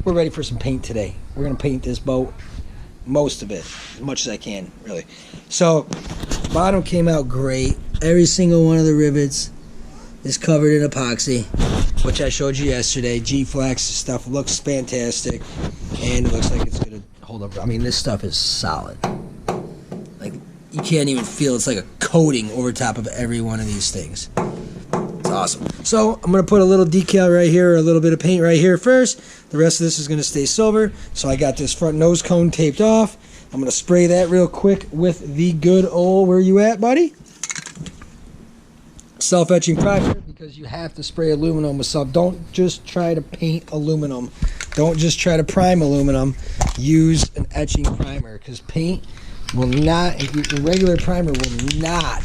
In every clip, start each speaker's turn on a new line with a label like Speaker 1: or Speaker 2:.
Speaker 1: we're ready for some paint today. We're gonna paint this boat, most of it, as much as I can, really. So, bottom came out great. Every single one of the rivets is covered in epoxy, which I showed you yesterday. G-Flex stuff looks fantastic, and it looks like it's gonna hold up. I mean, this stuff is solid. Like, you can't even feel it's like a coating over top of every one of these things. It's awesome. So I'm gonna put a little decal right here, or a little bit of paint right here first. The rest of this is gonna stay silver. So I got this front nose cone taped off. I'm gonna spray that real quick with the good old, where you at, buddy? Self-etching primer, because you have to spray aluminum with self. Don't just try to paint aluminum. Don't just try to prime aluminum. Use an etching primer, because paint will not, the regular primer will not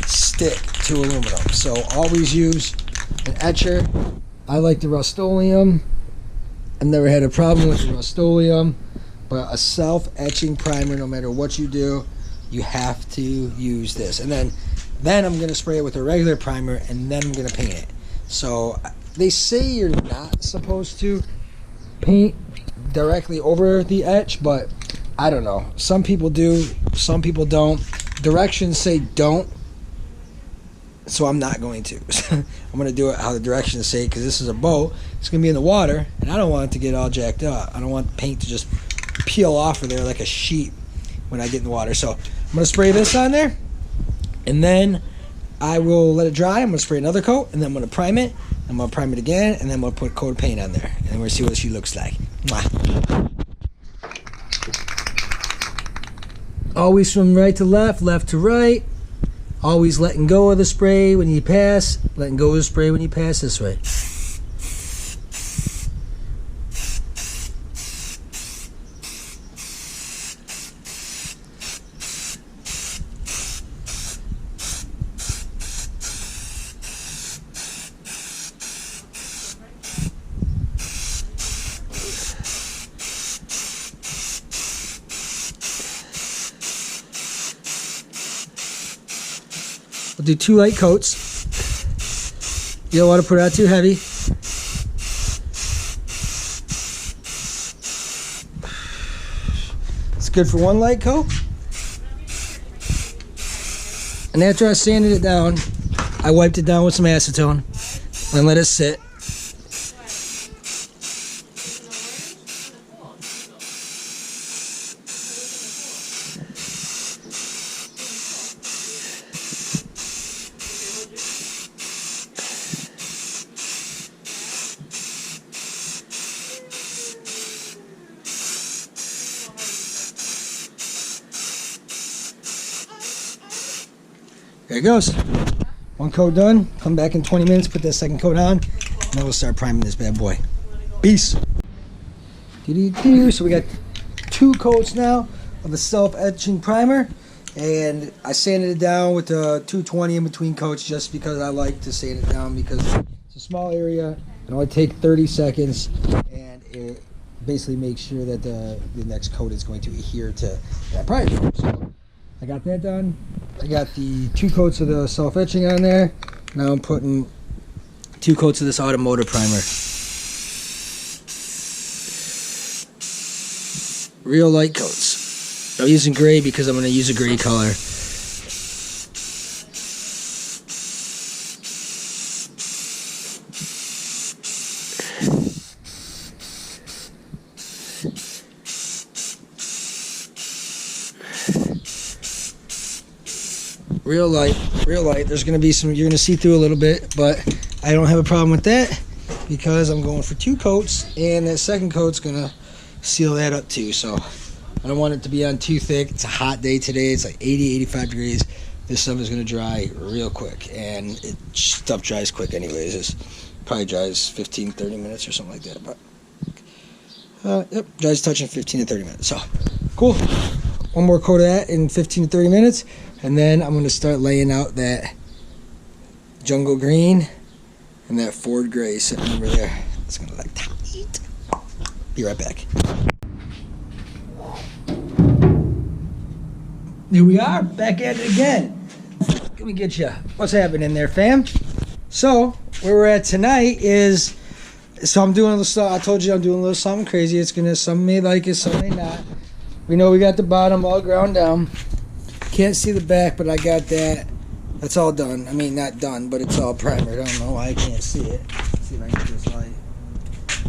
Speaker 1: stick to aluminum. So always use an etcher. I like the Rust-Oleum. I've never had a problem with the Rust-Oleum, but a self-etching primer, no matter what you do, you have to use this. And then I'm going to spray it with a regular primer, and then I'm going to paint it. So they say you're not supposed to paint directly over the etch, but I don't know. Some people do, some people don't. Directions say don't, so I'm not going to. I'm going to do it how the directions say, because this is a boat. It's going to be in the water, and I don't want it to get all jacked up. I don't want paint to just peel off of there like a sheet when I get in the water. So I'm going to spray this on there, and then I will let it dry. I'm going to spray another coat, and then I'm going to prime it. I'm going to prime it again, and then I'm going to put a coat of paint on there, and then we're going to see what she looks like. Mwah. Always from right to left, left to right. Always letting go of the spray when you pass, letting go of the spray when you pass this way. We'll do 2 light coats. You don't want to put it out too heavy. It's good for 1 light coat. And after I sanded it down, I wiped it down with some acetone and let it sit. There it goes. 1 coat done. Come back in 20 minutes, put that second coat on, and then we'll start priming this bad boy. Peace. So we got 2 coats now of the self-etching primer, and I sanded it down with the 220 in between coats just because I like to sand it down, because it's a small area. It only takes 30 seconds, and it basically makes sure that the next coat is going to adhere to that primer. So I got that done. I got the 2 coats of the self-etching on there. Now I'm putting 2 coats of this automotive primer. Real light coats. I'm using gray because I'm going to use a gray color. Real light, real light. There's going to be some, you're going to see through a little bit, but I don't have a problem with that because I'm going for 2 coats, and that second coat's going to seal that up too. So I don't want it to be on too thick. It's a hot day today. It's like 80, 85 degrees. This stuff is going to dry real quick, and stuff dries quick anyways. It probably dries 15, 30 minutes or something like that. But yep, dries touching 15 to 30 minutes. So cool. 1 more coat of that in 15 to 30 minutes. And then I'm going to start laying out that jungle green and that Ford gray sitting over there. It's going to look tight. Be right back. Here we are, back at it again. Let me get you. What's happening there, fam? So, where we're at tonight is So I'm doing a little stuff. I told you I'm doing a little something crazy. It's gonna, some may like it, some may not. We know we got the bottom all ground down. Can't see the back, but I got that. That's all done. I mean, not done, but it's all primered. I don't know why I can't see it. Let's see if I can get this light.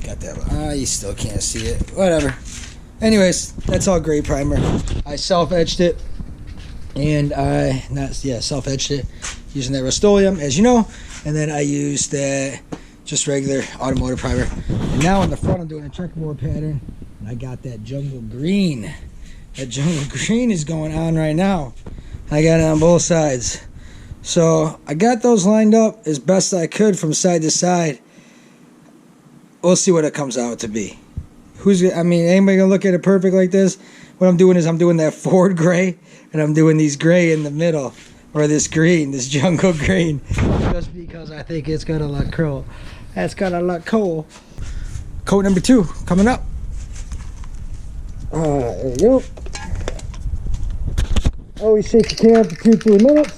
Speaker 1: Got that. You still can't see it. Whatever. Anyways, that's all gray primer. I self-etched it, and self-etched it using that Rust-Oleum, as you know, and then I used that just regular automotive primer. And now on the front, I'm doing a checkerboard pattern, and I got that jungle green. That jungle green is going on right now. I got it on both sides. So I got those lined up as best I could from side to side. We'll see what it comes out to be. Anybody gonna look at it perfect like this? What I'm doing is I'm doing that Ford gray, and I'm doing these gray in the middle, or this green, this jungle green, just because I think it's gonna look cool. That's gonna look cool. Coat number 2 coming up. There you go. Always shake the can for 2-3 minutes.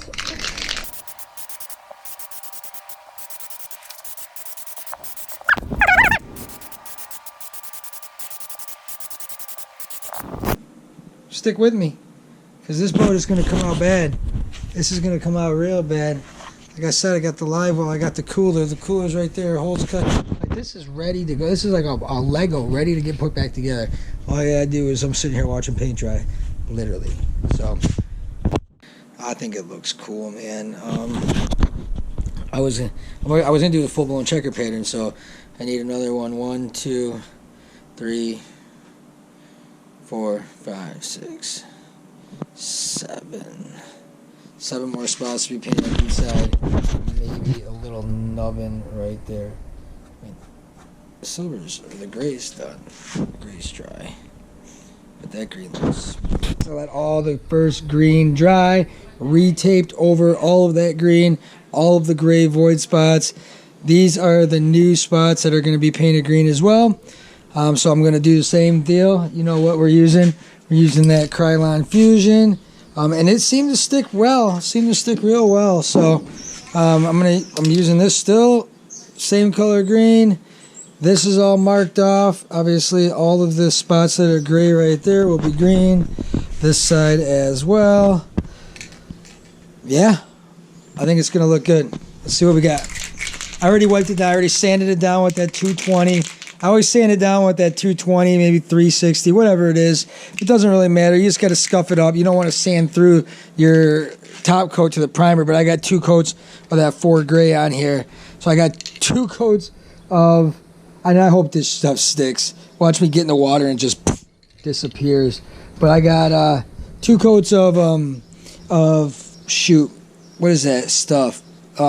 Speaker 1: Stick with me, because this boat is going to come out bad. This is going to come out real bad. Like I said, I got the live well, I got the cooler. The cooler's right there, holes cut. Like, this is ready to go. This is like a Lego ready to get put back together. All I gotta do is I'm sitting here watching paint dry, literally. So I think it looks cool, man. I was gonna do the full blown checker pattern, so I need another one. 1, 2, 3, 4, 5, 6, 7. 7 more spots to be painted on each side. Maybe a little nubbin right there. I mean, the silver's, or the gray's done. The gray's dry. But that green looks. So let all the first green dry. Retaped over all of that green. All of the gray void spots. These are the new spots that are going to be painted green as well. So I'm going to do the same deal. You know what we're using? We're using that Krylon Fusion. And it seemed to stick well. It seemed to stick real well. So I'm using this still. Same color green. This is all marked off. Obviously, all of the spots that are gray right there will be green. This side as well. Yeah, I think it's going to look good. Let's see what we got. I already wiped it down. I already sanded it down with that 220. I always sand it down with that 220, maybe 360, whatever it is. It doesn't really matter. You just got to scuff it up. You don't want to sand through your top coat to the primer, but I got 2 coats of that Ford gray on here. So I got 2 coats of, and I hope this stuff sticks. Watch me get in the water and just disappears. But I got 2 coats of shoot, what is that stuff?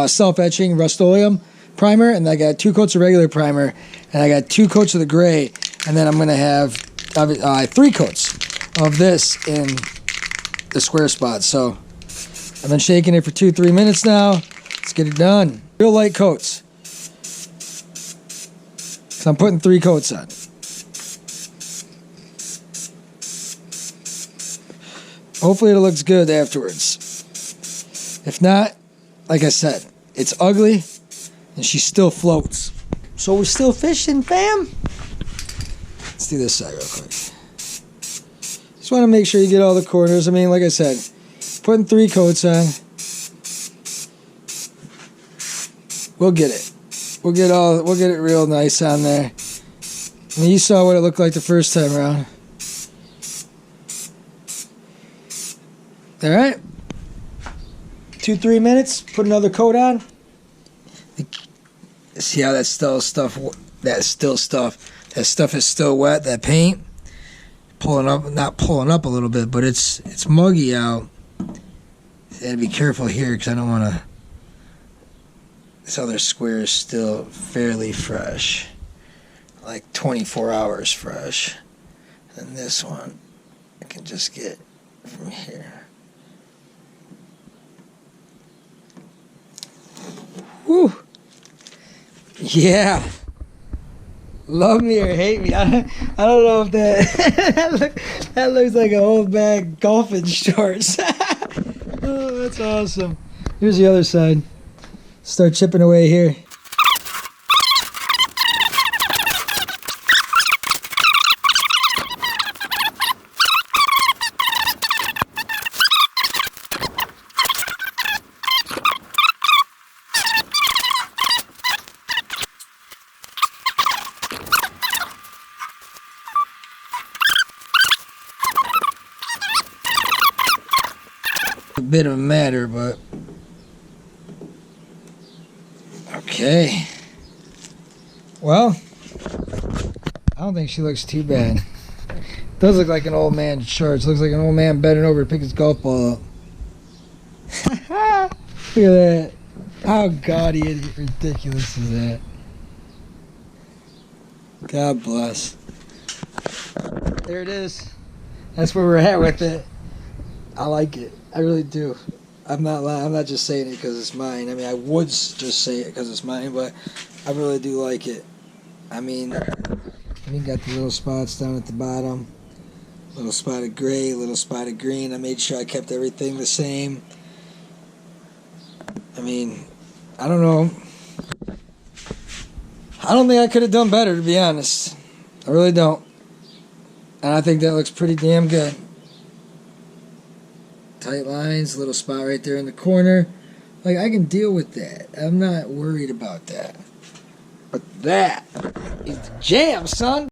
Speaker 1: Self-etching Rust-Oleum primer, and I got 2 coats of regular primer, and I got 2 coats of the gray, and then I'm going to have 3 coats of this in the square spots. So I've been shaking it for 2-3 minutes now. Let's get it done. Real light coats. So I'm putting 3 coats on. Hopefully it looks good afterwards. If not, like I said, it's ugly and she still floats. So we're still fishing, fam. Let's do this side real quick. Just want to make sure you get all the corners. I mean, like I said, putting 3 coats on. We'll get it. We'll get it real nice on there. I mean, you saw what it looked like the first time around. All right. 2-3 minutes. Put another coat on. See how that stuff is still wet. That paint pulling up, not pulling up a little bit, but it's muggy out. And be careful here because I don't want to. This other square is still fairly fresh, like 24 hours fresh. And this one, I can just get from here. Woo! Yeah. Love me or hate me. I don't know if that looks like an old bag golfing shorts. Oh, that's awesome. Here's the other side. Start chipping away here. a bit of a matter, but okay. Well, I don't think she looks too bad. Does look like an old man in shorts. Looks like an old man bending over to pick his golf ball up. Look at that. How gaudy and ridiculous is that? God bless. There it is. That's where we're at with it. I like it. I really do. I'm not lying. I'm not just saying it because it's mine. I mean, I would just say it because it's mine, but I really do like it. I mean, got the little spots down at the bottom. Little spot of gray, little spot of green. I made sure I kept everything the same. I mean, I don't know. I don't think I could have done better, to be honest. I really don't. And I think that looks pretty damn good. Tight lines, little spot right there in the corner. Like, I can deal with that. I'm not worried about that. But that is the jam, son.